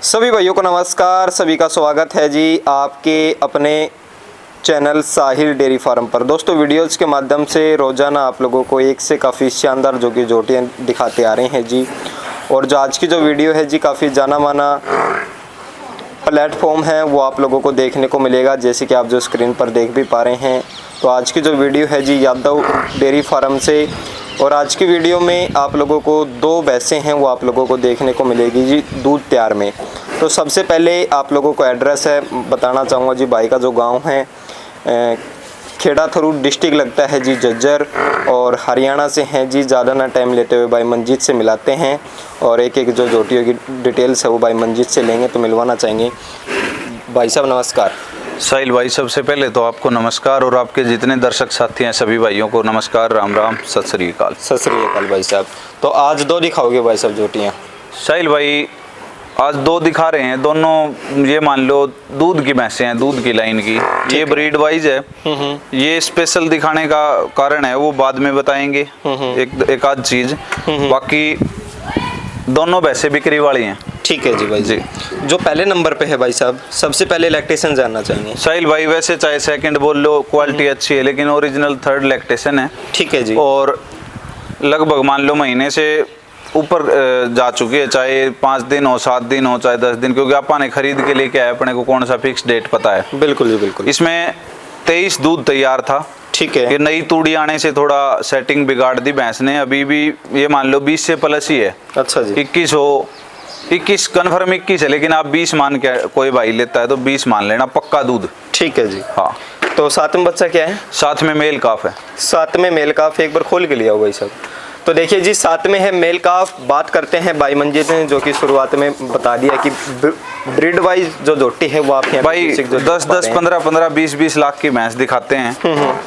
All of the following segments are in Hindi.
सभी भाइयों को नमस्कार, सभी का स्वागत है जी आपके अपने चैनल साहिल डेयरी फार्म पर। दोस्तों, वीडियोज़ के माध्यम से रोज़ाना आप लोगों को एक से काफ़ी शानदार जो कि जोटियाँ दिखाते आ रहे हैं जी। और जो आज की जो वीडियो है जी, काफ़ी जाना माना प्लेटफॉर्म है वो आप लोगों को देखने को मिलेगा, जैसे कि आप जो स्क्रीन पर देख भी पा रहे हैं। तो आज की जो वीडियो है जी यादव डेयरी फार्म से, और आज की वीडियो में आप लोगों को दो भैंसें हैं वो आप लोगों को देखने को मिलेगी जी दूध तैयार में। तो सबसे पहले आप लोगों को एड्रेस है बताना चाहूँगा जी। भाई का जो गांव है खेड़ा थरू डिस्ट्रिक्ट लगता है जी झज्जर, और हरियाणा से हैं जी। ज़्यादा ना टाइम लेते हुए भाई मंजीत से मिलाते हैं और एक एक जो जोटियों की डिटेल्स है वो भाई मंजीत से लेंगे, तो मिलवाना चाहेंगे। भाई साहब नमस्कार। साहिल भाई, सबसे पहले तो आपको नमस्कार, और आपके जितने दर्शक साथी हैं सभी भाइयों को नमस्कार, राम राम, सत श्री अकाल। सत श्री अकाल भाई साहब। तो आज दो दिखाओगे भाई साहब जोटियाँ? साहिल भाई, आज दो दिखा रहे हैं, दोनों ये मान लो दूध की भैंसें हैं, दूध की लाइन की। ये ब्रीड वाइज है। ये स्पेशल दिखाने का कारण है वो बाद में बताएंगे एक आध चीज। बाकी दोनों भैंसें बिक्री वाली हैं। ठीक है जी भाई जी। जो पहले नंबर पे है भाई साहब, सबसे पहले लैक्टेशन जानना चाहेंगे। साहिल भाई, वैसे चाहे सेकंड बोल लो, क्वालिटी अच्छी है, लेकिन ओरिजिनल थर्ड लैक्टेशन है। ठीक है जी। और लगभग मान लो महीने से ऊपर जा चुकी है, चाहे 5 दिन हो, 7 दिन हो, चाहे 10 दिन, क्योंकि आपा ने खरीद के लेके आए, अपने को कौन सा फिक्स डेट पता है। बिल्कुल जी बिल्कुल। इसमें 23 दूध तैयार था। ठीक है। ये नई तूड़ी आने से थोड़ा सेटिंग बिगाड़ दी भैंस ने। अभी भी ये मान लो 20 से प्लस ही है। अच्छा जी। 21 हो, 21 कन्फर्म 21 है, लेकिन आप 20 मान के कोई भाई लेता है तो 20 मान लेना, पक्का दूध। ठीक है जी। हाँ। तो साथ में बच्चा क्या है? साथ में मेल काफ है। साथ में मेल काफ, एक बार खोल के लिया भाई साहब। तो देखिए जी, साथ में है मेल काफ। बात करते हैं भाई मंजीत ने जो कि शुरुआत में बता दिया कि ब्रीड वाइज जो जोटी है वो आप भाई 10-10, 15-15, 20-20 लाख की भैंस दिखाते हैं।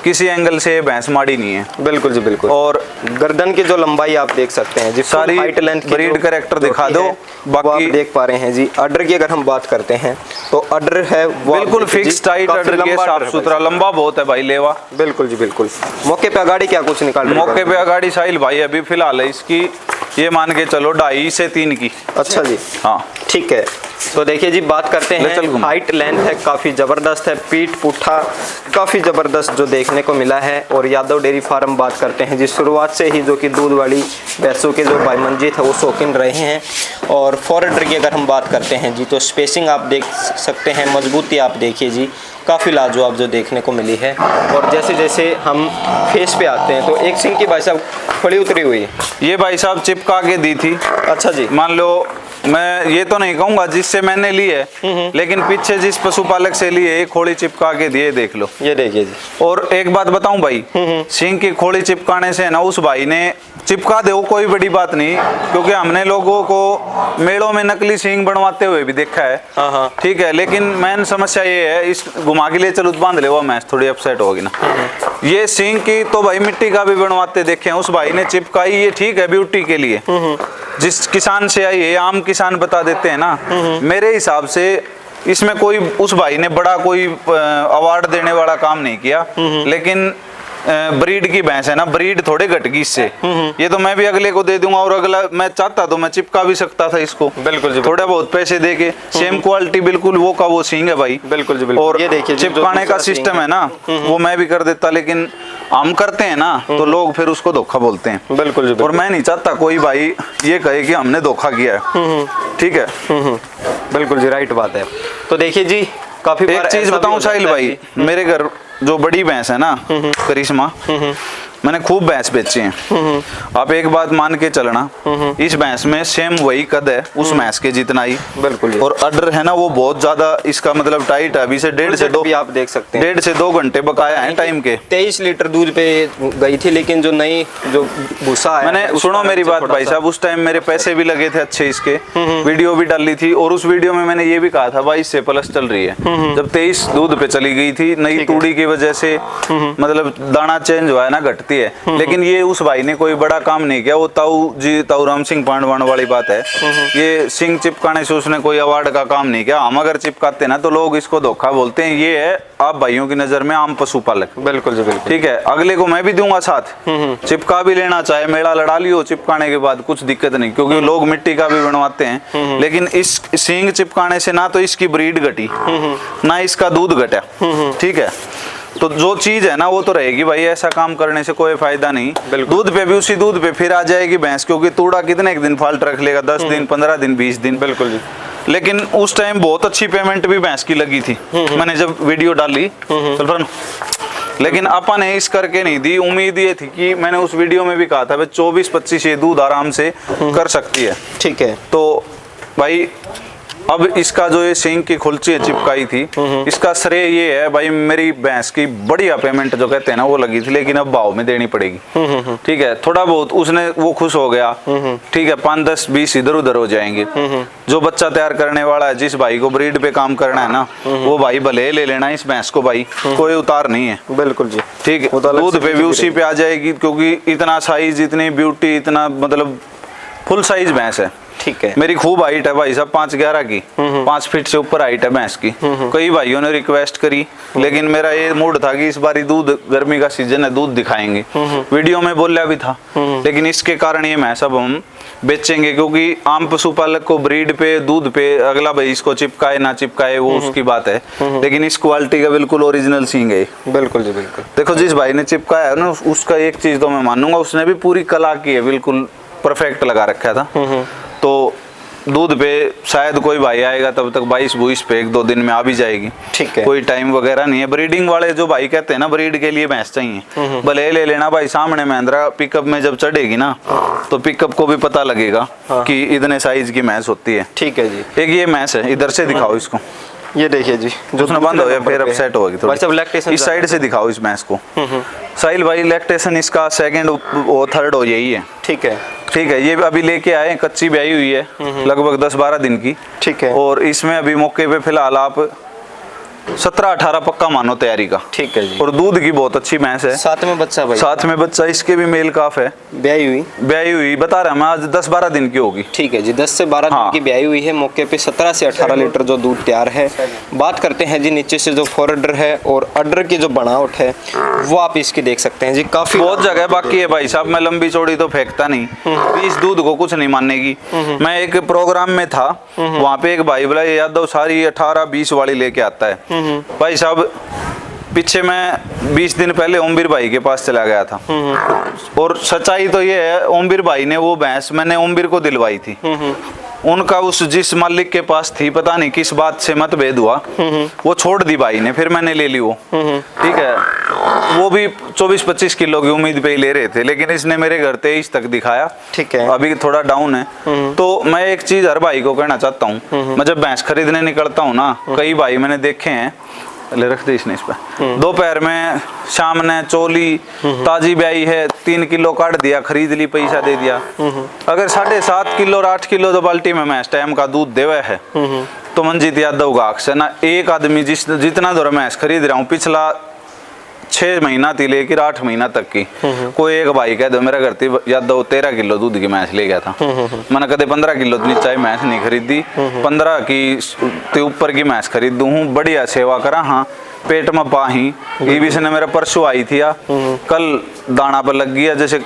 किसी एंगल से ये भैंस माड़ी नहीं है। बिल्कुल जी बिल्कुल। और गर्दन की जो लंबाई आप देख सकते हैं जी, सारी हाइट लेंथ ब्रीड कैरेक्टर दिखा दो। बाकी आप देख पा रहे हैं जी। अडर की अगर हम बात करते हैं तो अडर है वो बिल्कुल फिक्स टाइट अडर के, साफ सुथरा, लंबा बहुत है भाई लेवा। बिल्कुल जी बिल्कुल। मौके पे अगाड़ी क्या कुछ निकाल? मौके पे अगाड़ी साहिल भाई अभी फिलहाल है इसकी, ये मान के चलो 2.5 से 3 की। अच्छा जी। हाँ ठीक है। तो देखिए जी, बात करते हैं, हाइट लेंथ है काफ़ी ज़बरदस्त है, पीठ पुट्ठा काफ़ी ज़बरदस्त जो देखने को मिला है। और यादव डेयरी फार्म बात करते हैं जी, शुरुआत से ही जो कि दूध वाली भैंसों के जो भाई मंजीत है वो शौकीन रहे हैं। और फॉरएडर की अगर हम बात करते हैं जी, तो स्पेसिंग आप देख सकते हैं, मजबूती आप देखिए जी, काफ़ी लाजवाब जो देखने को मिली है। और जैसे जैसे हम फेस पे आते हैं तो एक सिंह की भाई साहब खड़ी उतरी हुई है। ये भाई साहब चिपका के दी थी। अच्छा जी। मान लो, मैं ये तो नहीं कहूंगा जिससे मैंने ली है, लेकिन पीछे जिस पशुपालक से ली है ये खोली चिपका के दिए, देख लो। ये देखिए जी। और एक बात बताऊं भाई, सिंह की खोली चिपकाने से ना उस भाई ने चिपका दे वो कोई बड़ी बात नहीं, क्योंकि हमने लोगों को मेलों में नकली सिंह बनवाते हुए भी देखा है। हाँ। ठीक है, लेकिन मेन समस्या ये है, इस घुमा के लिए चलो बांध ले, वो मैच थोड़ी अपसेट होगी ना। ये सिंह की तो भाई मिट्टी का भी बनवाते देखे हैं, उस भाई ने चिपकाई, ये ठीक है ब्यूटी के लिए। जिस किसान से आई है, आम किसान बता देते हैं ना, मेरे हिसाब से इसमें कोई उस भाई ने बड़ा कोई अवार्ड देने वाला काम नहीं किया। लेकिन ब्रीड की भैंस है ना, ब्रीड थोड़े घट गई इससे। ये तो मैं भी अगले को दे दूंगा, और अगला मैं चाहता तो मैं चिपका भी सकता था इसको। बिल्कुल जी। थोड़े बहुत पैसे दे के सेम क्वालिटी, बिल्कुल वो का वो सिंह है भाई। बिल्कुल जी बिल्कुल। और ये देखिए चिपकाने का सिस्टम है ना, वो मैं भी कर देता, लेकिन हम करते हैं ना तो लोग फिर उसको धोखा बोलते हैं। बिल्कुल जी। और मैं नहीं चाहता कोई भाई ये कहे कि हमने धोखा किया है। ठीक है। बिल्कुल जी, राइट बात है। तो देखिए जी, काफी एक चीज बताऊं साहिल भाई, मेरे घर जो बड़ी भैंस है ना करिश्मा, मैंने खूब भैंस बेची हैं। आप एक बात मान के चलना, इस भैंस में सेम वही कद है उस भैंस के जितना ही। बिल्कुल। और अडर है ना वो बहुत ज्यादा, इसका मतलब टाइट है। अभी से 1.5 से 2 आप देख सकते हैं, 1.5 से 2 घंटे बकाया है टाइम के। 23 लीटर दूध पे गई थी, लेकिन जो नई जो भूसा है, मैंने सुनो मेरी बात भाई साहब, उस टाइम मेरे पैसे भी लगे थे अच्छे, इसके वीडियो भी डाली थी, और उस वीडियो में मैंने ये भी कहा था 22 से प्लस चल रही है। जब 23 दूध पे चली गई थी, नई तूड़ी की वजह से मतलब दाना चेंज हुआ है ना, घटती लगती है। लेकिन ये उस भाई ने कोई बड़ा काम नहीं किया, वो ताऊ राम सिंह पांडवान वाली बात है। ये सिंग चिपकाने से उसने कोई अवार्ड का काम नहीं किया। हम अगर चिपकाते ना तो लोग इसको धोखा बोलते हैं। ये है आप भाइयों की नजर में आम पशुपालक। बिल्कुल जी बिल्कुल। ठीक है, अगले को मैं भी दूंगा साथ, चिपका भी लेना, चाहे मेला लड़ा लियो चिपकाने के बाद, कुछ दिक्कत नहीं, क्योंकि लोग मिट्टी का भी बनवाते हैं। लेकिन इस सींग चिपकाने से ना तो इसकी ब्रीड घटी ना इसका दूध घटा। ठीक है, तो जो चीज है ना वो तो रहेगी भाई, ऐसा काम करने से कोई फायदा नहीं। दूध पे भी उसी दूध पे फिर आ जाएगी भैंस, क्योंकि तूड़ा कितने एक दिन फाल्ट रख लेगा, 10 दिन 15 दिन 20 दिन। बिल्कुल जी। लेकिन उस टाइम बहुत अच्छी पेमेंट भी भैंस की लगी थी, मैंने जब वीडियो डाली। लेकिन अपा ने इस करके नहीं दी। उम्मीद ये थी कि मैंने उस वीडियो में भी कहा था 24-25 ये दूध आराम से कर सकती है। ठीक है, तो भाई अब इसका जो ये सिंग की खुलची चिपकाई थी, इसका श्रेय ये है भाई, मेरी भैंस की बढ़िया पेमेंट जो कहते हैं ना वो लगी थी, लेकिन अब भाव में देनी पड़ेगी। ठीक है, थोड़ा बहुत उसने वो खुश हो गया। ठीक है, 5, 10, 20 इधर उधर हो जाएंगे। जो बच्चा तैयार करने वाला है, जिस भाई को ब्रीड पे काम करना है ना, वो भाई भले ले लेना इस भैंस को भाई, कोई उतार नहीं है। बिल्कुल जी। ठीक है, दूध पे भी उसी पे आ जाएगी, क्योंकि इतना साइज, इतनी ब्यूटी, इतना मतलब फुल साइज भैंस है। ठीक है, मेरी खूब हाइट है भाई साहब, 5'11" की, 5 फीट से ऊपर हाइट है भैंस की। कई भाइयों ने रिक्वेस्ट करी, लेकिन मेरा ये मूड था कि इस बार दूध, गर्मी का सीजन है, दूध दिखाएंगे। वीडियो में बोला भी था, लेकिन इसके कारण ये भैंस अब हम बेचेंगे, क्योंकि आम पशुपालक को ब्रीड पे, दूध पे अगला भाई इसको चिपकाए ना चिपकाए वो उसकी बात है, लेकिन इस क्वालिटी का बिल्कुल ओरिजिनल सींग है। बिल्कुल जी बिल्कुल। देखो, जिस भाई ने चिपकाया है ना, उसका एक चीज तो मैं मानूंगा, उसने भी पूरी कला की है, बिल्कुल परफेक्ट लगा रखा था। तो दूध पे शायद कोई भाई आएगा तब तक 22-22 पे 1-2 दिन में आ भी जाएगी। ठीक है, कोई टाइम वगैरह नहीं है। ब्रीडिंग वाले जो भाई कहते हैं ना, ब्रीड के लिए भैंस चाहिए, भले ले लेना भाई। सामने महिंद्रा पिकअप में जब चढ़ेगी ना, तो पिकअप को भी पता लगेगा कि इतने साइज की भैंस होती है। ठीक है जी। एक ये भैंस है, इधर से दिखाओ इसको, ये देखिए जी, जो उसने बंद हो गया फिर अपसेट होगी थोड़ी। लैक्टेशन इस साइड से दिखाओ इस भैंस को। साहिल भाई, लैक्टेशन इसका 2nd और 3rd हो यही है। ठीक है, ठीक है, ये अभी लेके आए, कच्ची ब्याई हुई है, लगभग 10-12 दिन की। ठीक है, और इसमें अभी मौके पे फिलहाल आप 17-18 पक्का मानो तैयारी का। ठीक है जी। और दूध की बहुत अच्छी भैंस है। साथ में बच्चा भाई, साथ में बच्चा, इसके भी मेल काफ है, ब्याई हुई बता रहा मैं, आज 10-12 दिन की होगी। ठीक है जी, 10 से 12 दिन की ब्याई हुई है। मौके पे 17 से 18 लीटर जो दूध तैयार है। बात करते हैं जी नीचे से जो फोरअडर है और अडर की जो बनावट है, वो आप इसकी देख सकते हैं जी, काफी बहुत जगह बाकी है भाई साहब। मैं लंबी चौड़ी तो फेंकता नहीं, इस दूध को कुछ नहीं मानेगी। मैं एक प्रोग्राम में था, वहाँ पे एक भाई बोला यादव सारी 18-20 वाली लेके आता है। भाई साहब, पीछे मैं 20 दिन पहले ओमवीर भाई के पास चला गया था, और सच्चाई तो ये है, ओमवीर भाई ने वो भैंस मैंने ओमवीर को दिलवाई थी। उनका उस जिस मालिक के पास थी, पता नहीं किस बात से मतभेद हुआ, वो छोड़ दी भाई ने, फिर मैंने ले ली वो। ठीक है, वो भी 24-25 किलो की उम्मीद पे ही ले रहे थे, लेकिन इसने मेरे घर 23 तक दिखाया। ठीक है, अभी थोड़ा डाउन है। तो मैं एक चीज हर भाई को कहना चाहता हूँ, मैं जब भैंस खरीदने निकलता हूँ ना, कई भाई मैंने देखे हैं, ले रख दे इसने इस पे, दोपहर में शाम ने चोली ताजी ब्याई है, 3 किलो काट दिया, खरीद ली, पैसा दे दिया। अगर 7.5 किलो और 8 किलो तो बाल्टी में भैंस टाइम का दूध देवे है, तो मंजीत यादव का अक्सर ना एक आदमी जितना दौर मैंस खरीद रहा हूँ, पिछला 6 महीना थी लेकर 8 महीना तक की, कोई एक भाई कह दो मेरा घर थी यादव 13 किलो दूध की भैंस ले गया था। मैंने कदे 15 किलो नीचे भैंस नहीं खरीदी, 15 की ऊपर की भैंस खरीदू हूँ, बढ़िया सेवा करा। हाँ, पेट में पाही ये भी ने मेरा परसों आई थी, कल दाना पर लग गया, जैसे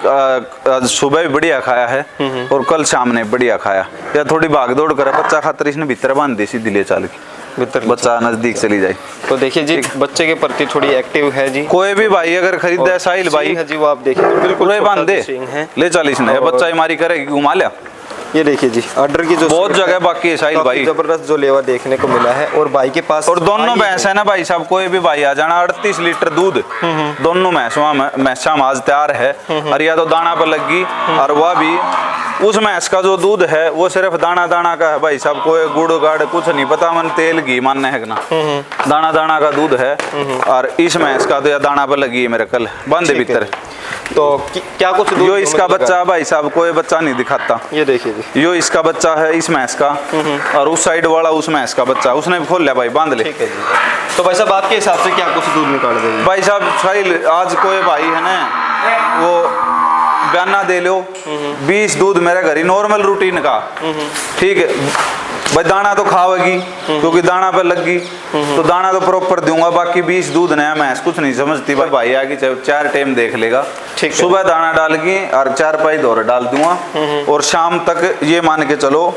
सुबह भी बढ़िया खाया है और कल शाम ने बढ़िया खाया। या थोड़ी भाग दौड़ कर बच्चा खातर इसने भीतर बांध दी, सीधी ले चाल की, बच्चा नजदीक चली जाए। तो देखिए जी, बच्चे के प्रति थोड़ी एक्टिव है जी। कोई भी भाई अगर खरीदा है, साहिल भाई है जी, वो आप देखिए बिल्कुल बांध दे, ले चाल इसने, बच्चा हमारी करेगी, घुमा लिया। ये देखिए जी, ऑर्डर की जो बहुत जगह बाकी है साहिल भाई, जबरदस्त जो लेवा देखने को मिला है। और भाई के पास और दोनों भैंस है ना भाई साहब, कोई भी भाई आ जाना, 38 लीटर दूध दोनों भैंसा आज तैयार है। और या तो दाना पर लगी, और वह भी उस भैंस का जो दूध है वो सिर्फ दाना दाना का है भाई साहब, कोई गुड़ गाड़ कुछ नहीं पता, मन तेल घी मानने है ना, दाना दाना का दूध है। और इस भैंस का तो या दाना पर लगी है मेरे कल बंद भीतर। तो क्या कुछ दूध यो इसका बच्चा भाई साहब, कोई बच्चा नहीं दिखाता। ये देखिए जी, यो इसका बच्चा है इस भैंस का, और उस साइड वाला उस भैंस का बच्चा, उसने खोल लिया भाई, बांध ले। ठीक है जी। तो भाई साहब आपके हिसाब से क्या कुछ दूध निकाल देगी भाई साहब? साहिल, आज कोई भाई है ना वो गाना दे लो 20 दूध मेरे घर ही नॉर्मल रूटीन का, ठीक है भाई। दाना तो खावेगी क्योंकि दाना पे लग गई, तो दाना तो प्रॉपर दूंगा, बाकी 20 दूध नया भैंस कुछ नहीं समझती भाई आगे 4 टाइम देख लेगा। सुबह दाना डाल के और 4 पाई दौर डाल दूंगा, और शाम तक ये मान के चलो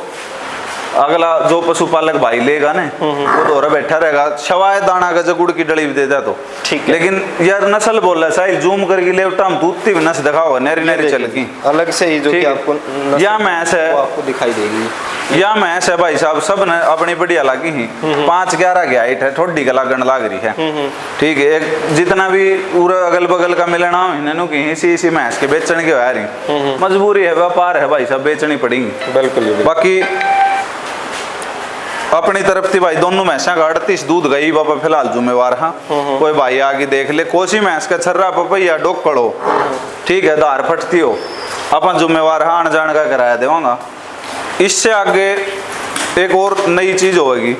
अगला जो पशुपालक भाई लेगा ना वो दौरा बैठा रहेगा, शवाय दाना का जगुड़ की डली भी दे दे तो ठीक है। लेकिन यार नस्ल बोल रहा है जूम करके ले उठा हम दूधती भी नस्ल दिखाओ नेरी नेरी चल की अलग से ही जो कि आपको या मैस है आपको दिखाई देगी, या मैस है भाई साहब, सब ने अपनी बढ़िया लगी ही 5-11 की हाइट है, थोड़ी का लागण लाग रही है, ठीक है। एक जितना भी पूरा अगल बगल का मिलना इन्होंने की इसी मैस के बेचने के आ रही, मजबूरी है, व्यापार है भाई साहब, बेचनी पड़ेगी बिल्कुल। बाकी अपनी तरफ थी भाई दोनों भैंसा का 38 दूध गई बाबा, फिलहाल जुम्मेवार। हाँ कोई भाई आगे देख ले, कोसी भैंस का छर्रा पपैया डोक कड़ो, ठीक है, धार फटती हो, अपन जुम्मेवार हाँ आने जाने का किराया देवांगा। इससे आगे एक और नई चीज होगी,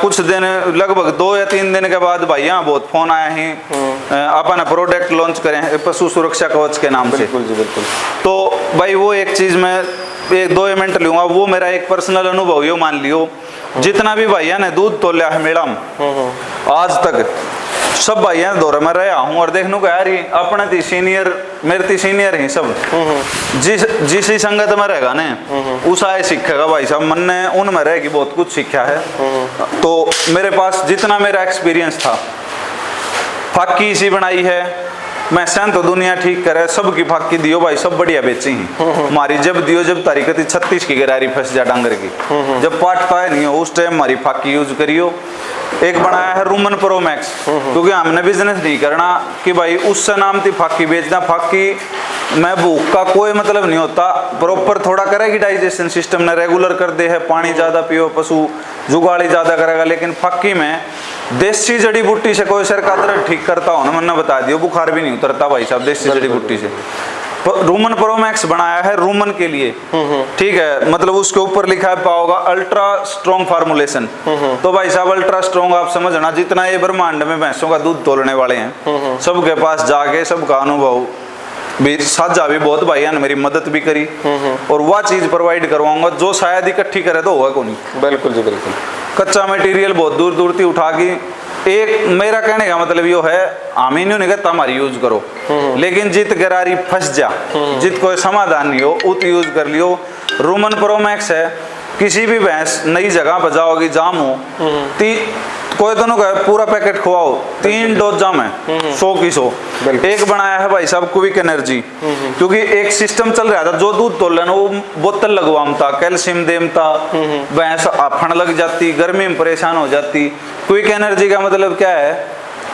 कुछ दिन लगभग 2 या 3 दिन के बाद भाई यहाँ बहुत फोन आया है, अपन प्रोडक्ट लॉन्च करें पशु सुरक्षा कवच के नाम से। बिल्कुल जी बिल्कुल। तो भाई वो एक चीज में 1-2 मिनट लूंगा, वो मेरा एक पर्सनल अनुभव यो मान लियो, जितना भी भैया ने दूध तोलिया है मैडम आज तक सब भैया दौरे में रहा हूँ, और देखने को यार अपने ती सीनियर मेरे ती सीनियर ही सब, जिस संगत में रहेगा ना उस आए सीखेगा भाई साहब, मन ने उनमें रहेगी बहुत कुछ सीखा है। तो मेरे पास जितना मेरा एक्सपीरियंस था, फाकी इसी बनाई है, मैं सहन तो दुनिया ठीक करे, सबकी फाकी दियो भाई, सब बढ़िया बेची ही हमारी, जब दियो जब तारीख 36 की गिरारी फंस जा डांगर की, जब पाटता है नहीं हो उस टाइम हमारी फाकी यूज करियो। एक बनाया है रूमन प्रो मैक्स, क्योंकि हमने बिजनेस नहीं करना कि भाई उससे नाम थी फाकी बेचना, फाकी मैं भूख का कोई मतलब नहीं होता, प्रॉपर थोड़ा करेगी डाइजेशन सिस्टम ने, रेगुलर कर दे है, पानी ज्यादा पियो, पशु जुगाड़ी ज्यादा करेगा, लेकिन फाकी में देसी जड़ी बूटी से कोई सर का दर्द ठीक करता हो ना, मैंने बता दियो, बुखार भी नहीं उतरता भाई साहब देसी जड़ी बूटी से। रूमन प्रो मैक्स बनाया है रूमन के लिए, ठीक है, मतलब उसके ऊपर लिखा है पाओगा अल्ट्रा स्ट्रॉन्ग फार्मुलेशन। तो भाई साहब अल्ट्रा स्ट्रॉन्ग आप समझना, जितना ये ब्रह्मांड में भैंसों का दूध तोलने वाले हैं सबके पास जाके सबका अनुभव भी साझा भी बहुत भाइयों ने मेरी मदद भी करी, और वह चीज प्रोवाइड करवाऊंगा जो शायद इकट्ठी करे तो होगा कौन। बिल्कुल जी बिल्कुल। कच्चा मटेरियल बहुत दूर दूर थी उठा के, एक मेरा कहने का मतलब यो है आमीन नहीं कहता हमारी यूज करो, लेकिन जित गरारी फंस जा, जित कोई समाधान नहीं हो उत यूज कर लियो। रूमन प्रो मैक्स है, किसी भी भैंस नई जगह पर जाओगी जाम हो, कोई दोनों का पूरा पैकेट खुआओ, 3 डोज जाम है 100 की 100। एक बनाया है भाई साहब क्विक एनर्जी, क्योंकि एक सिस्टम चल रहा था जो दूध तोल लेना वो बोतल लगवामता, कैल्शियम देमता, भैंस आफण लग जाती, गर्मी में परेशान हो जाती। क्विक एनर्जी का मतलब क्या है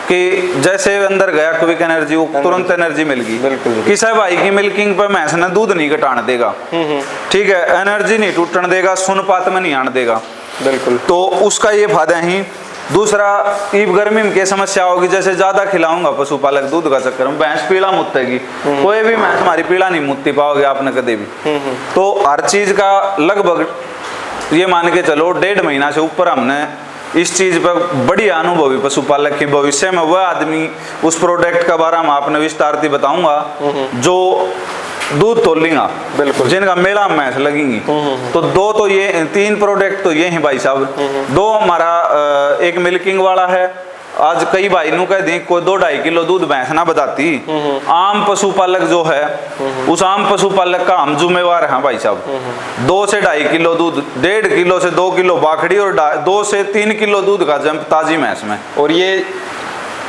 कि जैसे अंदर गया क्विक एनर्जी, वो तुरंत एनर्जी मिल गई। किसी भाई की मिल्किंग पर भैंस ने दूध नहीं घटाने देगा, ठीक है, एनर्जी नहीं टूटने देगा, सुनपात में नहीं आने देगा, बिल्कुल। तो उसका ये फायदा ही। दूसरा ईब गर्मी में क्या समस्या होगी, जैसे ज्यादा खिलाऊंगा पशुपालक दूध का चक्कर में भैंस पीला मुत्तेगी, कोई भी भैंस हमारी पीला नहीं मुत्ती पाओगे आपने कभी भी। तो हर चीज का लगभग ये मान के चलो 1.5 महीना से ऊपर हमने इस चीज पर बढ़िया अनुभवी पशुपालक के भविष्य में वह आदमी उस प्रोडक्ट का बारे में आपने विस्तार से बताऊंगा जो दूध तो लेंगा, बिल्कुल, जिनका मेला मैच लगेंगी। तो 2 तो ये 3 प्रोडक्ट तो ये हैं भाई साहब। 2 हमारा एक मिल्किंग वाला है, आज कई भाई नु कह दी कोई 2-2.5 किलो दूध भैंस ना बताती, आम पशुपालक जो है उस आम पशुपालक का हम जिम्मेवार हैं भाई साहब। 2 से 2.5 किलो दूध, 1.5 किलो से 2 किलो बाखड़ी, और 2 से 3 किलो दूध का जंप ताजी भैंस में। और ये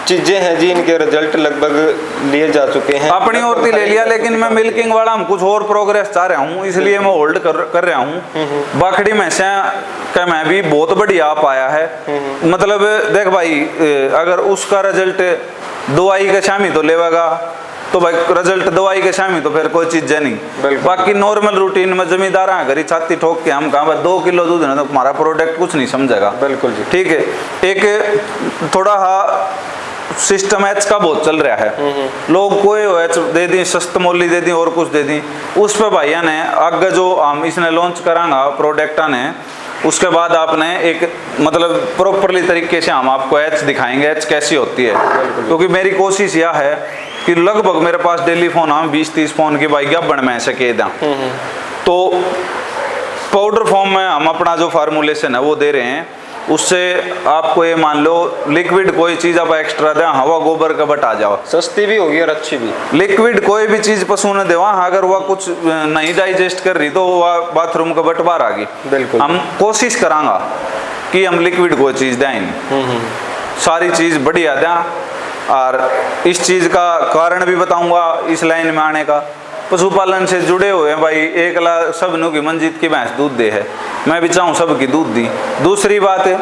चीजें हैं जी, इनके रिजल्ट लगभग लिए जा चुके हैं, अपनी ओर से ले लिया, लेकिन मैं मिल्किंग वाला हम कुछ और प्रोग्रेस चाह रहा हूँ, इसलिए मैं होल्ड कर रहा हूँ। बाखड़ी में से का मैं भी बहुत बढ़िया पाया है, मतलब देख भाई अगर उसका रिजल्ट दवाई के शामी तो लेगा तो भाई रिजल्ट दवाई के शामी तो फिर कोई चीज है नहीं। बाकी नॉर्मल रूटीन में जमींदार घरी छाती ठोक के हम कहा 2 किलो दूध है तो हमारा प्रोडक्ट कुछ नहीं समझेगा, बिल्कुल जी, ठीक है। एक थोड़ा सिस्टम एच का बहुत चल रहा है, लोग कोई एच दे दी, सस्त मोली दे दी और कुछ दे दी, उस पर भैया ने आगे जो हम इसने लॉन्च करांगा प्रोडक्ट ने, उसके बाद आपने एक मतलब प्रॉपरली तरीके से हम आपको एच दिखाएंगे एच कैसी होती है, क्योंकि मेरी कोशिश यह है कि लगभग मेरे पास डेली फोन हम 20-30 फोन की बाइक बन में सके दा। तो पाउडर फॉर्म में हम अपना जो फार्मूलेशन है वो दे रहे हैं, उससे आपको ये मान लो लिक्विड कोई चीज आप एक्स्ट्रा दें, हवा गोबर का बट आ जाओ, सस्ती भी होगी और अच्छी भी। लिक्विड कोई भी चीज पशु ने देवा, अगर वह कुछ नहीं डाइजेस्ट कर रही तो वह बाथरूम का बट बाहर आ गई। बिल्कुल हम कोशिश करांगा कि हम लिक्विड कोई चीज दें, सारी चीज बढ़िया दें। और इस चीज का कारण भी बताऊंगा इस लाइन में आने का। पशुपालन से जुड़े हुए हैं भाई, एक लाख सब नु की मंजीत की भैंस दूध दे है, मैं भी चाहूँ सब की दूध दी। दूसरी बात है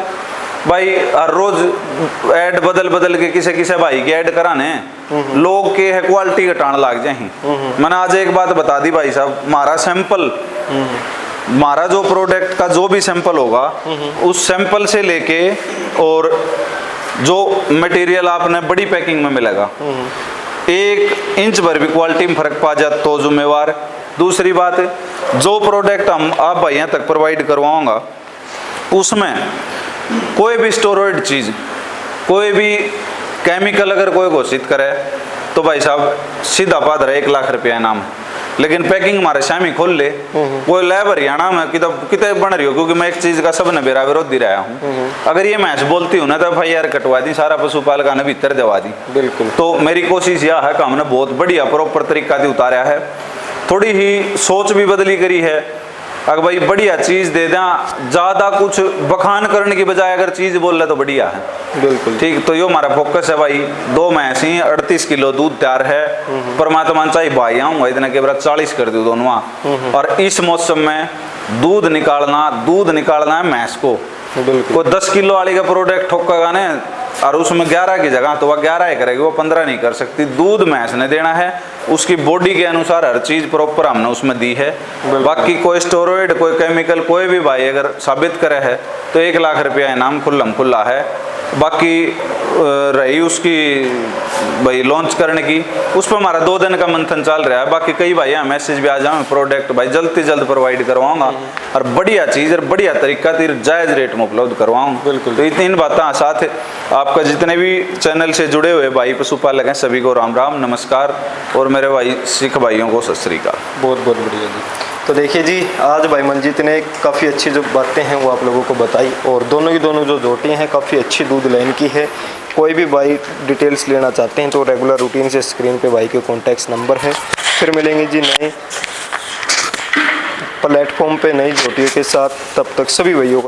भाई, हर रोज ऐड बदल बदल के किसे भाई की ऐड कराने, लोग के है क्वालिटी घटाने लग जाए। मैंने आज एक बात बता दी भाई साहब, हमारा सैंपल, हमारा जो प्रोडक्ट का जो भी सैंपल होगा उस सैंपल से लेके और जो मटेरियल आपने बड़ी पैकिंग में मिलेगा, 1 इंच भर भी क्वालिटी में फर्क पा जाए तो जिम्मेवार। दूसरी बात, जो प्रोडक्ट हम आप भाइयों तक प्रोवाइड करवाऊंगा उसमें कोई भी स्टेरॉइड चीज, कोई भी केमिकल अगर कोई घोषित करे तो भाई साहब सीधा पादर 1 लाख रुपया इनाम। लेकिन पैकिंग हमारे शामी खोल ले, कोई लैब हरियाणा में कितने बन रही हो, क्योंकि मैं एक चीज का सब ने बेरा विरोधी रहा हूँ। अगर ये मैच बोलती हूँ ना तो भाई यार कटवा दी, सारा पशुपालका ने भीतर दवा दी। बिल्कुल। तो मेरी कोशिश यह है कि हमने बहुत बढ़िया प्रॉपर तरीका से उतारा है, थोड़ी ही सोच भी बदली करी है। अगर भाई बढ़िया चीज दे दें, ज्यादा कुछ बखान करने की बजाय अगर चीज बोल रहे तो बढ़िया है। बिल्कुल ठीक। तो यो हमारा फोकस है भाई, 2 भैंस ही 38 किलो दूध तैयार है। परमात्मा चाहिए भाई आऊंगा इतना के बराबर 40 कर दू दोनों। और इस मौसम में दूध निकालना है भैंस को। कोई 10 किलो वाली का प्रोडक्ट ठोकेगा ना और उसमें 11 की जगह तो वह 11 ही करेगी, वो 15 नहीं कर सकती। दूध भैंस ने देना है, उसकी बॉडी के अनुसार हर चीज प्रॉपर हमने उसमें दी है। बाकी कोई स्टेरॉइड कोई केमिकल कोई भी भाई अगर साबित करे है तो 1 लाख रुपया इनाम खुल्ला है। बाकी रही उसकी भाई लॉन्च करने की, उस पर हमारा 2 दिन का मंथन चल रहा है। बाकी कई भाई मैसेज भी आ जाए, प्रोडक्ट भाई जल्द से जल्द प्रोवाइड करवाऊंगा और बढ़िया चीज और बढ़िया तरीका जायज रेट में उपलब्ध करवाऊंगा। बिल्कुल। तो इतनी बातें साथ आपका जितने भी चैनल से जुड़े हुए भाई पशुपालक हैं सभी को राम राम नमस्कार, और मेरे भाई सिख भाइयों को सत श्री अकाल। बहुत बहुत बढ़िया जी। तो देखिए जी, आज भाई मंजीत ने काफ़ी अच्छी जो बातें हैं वो आप लोगों को बताई, और दोनों की दोनों जो जोटियाँ हैं काफ़ी अच्छी दूध लाइन की है। कोई भी भाई डिटेल्स लेना चाहते हैं तो रेगुलर रूटीन से स्क्रीन पे भाई के कॉन्टैक्ट नंबर है। फिर मिलेंगे जी नए प्लेटफॉर्म पे नई जोटियों के साथ, तब तक सभी भाइयों को